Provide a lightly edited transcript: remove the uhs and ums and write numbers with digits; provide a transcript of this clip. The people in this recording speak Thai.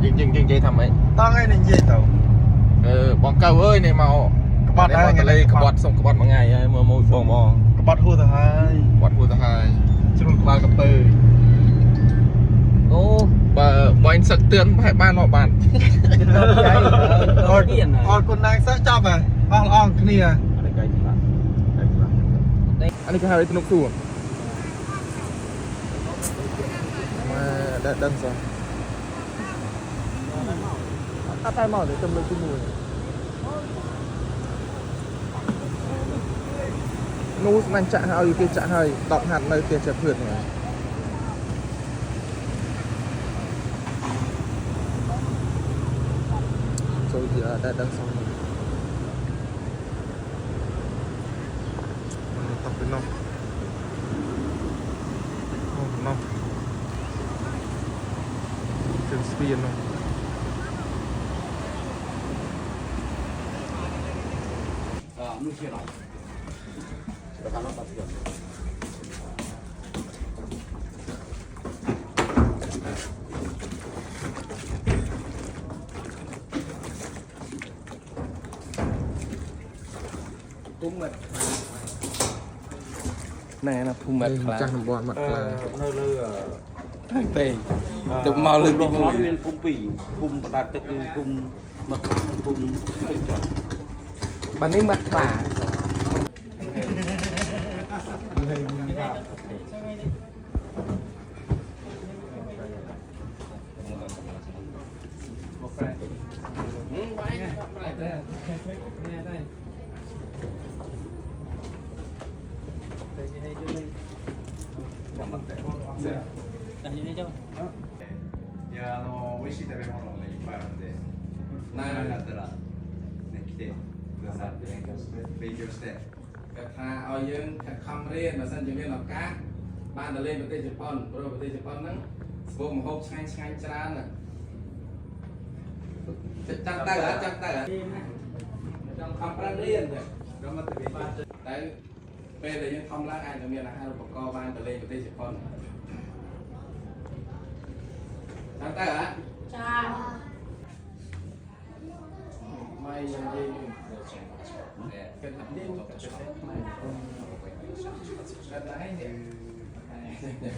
ยิงทำไมต้องให้ในเย็นเต่าบอกเก่าเอ้ยในเมากระบอดอะไรกระบอดส่งกระบอดมาไงเมื่อมูฟองมองกระบอดหัวทหารกระบอดหัวทหารจุลบาลกระเปยโอ้บอยสักเตือนให้บ้านนอกบ้านออดคนนางซะจับอ่ะอ่องเคลียร์อันนี้ก็หาอะไรสนุกสู้มาดันซะถ้าไปหมอเดี๋ยวจำเลยที่มืองูมันจะเอาอยู่ที่จะให้ดอกหัดในเตียงจะเพื่อนไงโซ่ที่ได้ดันซะตัดไปน้องน้องถึงสปีนน้องnu ser jag. Jag kan inte göra. Tung mật. Này là phun mật là chắc bọt mật là nơi nơi tề. Được màu lên đi màu lên phun bỉ, phun đạt tự phun mật phun bạn ấy mật bà美味しい食べ物がいっぱいあるんで、何だったら、ね、来てください。勉強して。ถ้าเอาเยอะคำเรียนมาสั่นจะเรียนหลักการบ้านเราเล่นประเทศญี่ปุ่นเพราะประเทศญี่ปุ่นนั้นสมมติหกช่างจานน่ะจังแต่จังคำเรียนเนี่ยก็มาถึงบ้านแต่เป็นอะไรยังทำร่างกายเรามีอะไรอุปกรณ์บ้านเราเล่นประเทศญี่ปุ่นจังแต่ละจ้าไม่ยังดีเป็นทำดิ้นกันไหนเนี่ย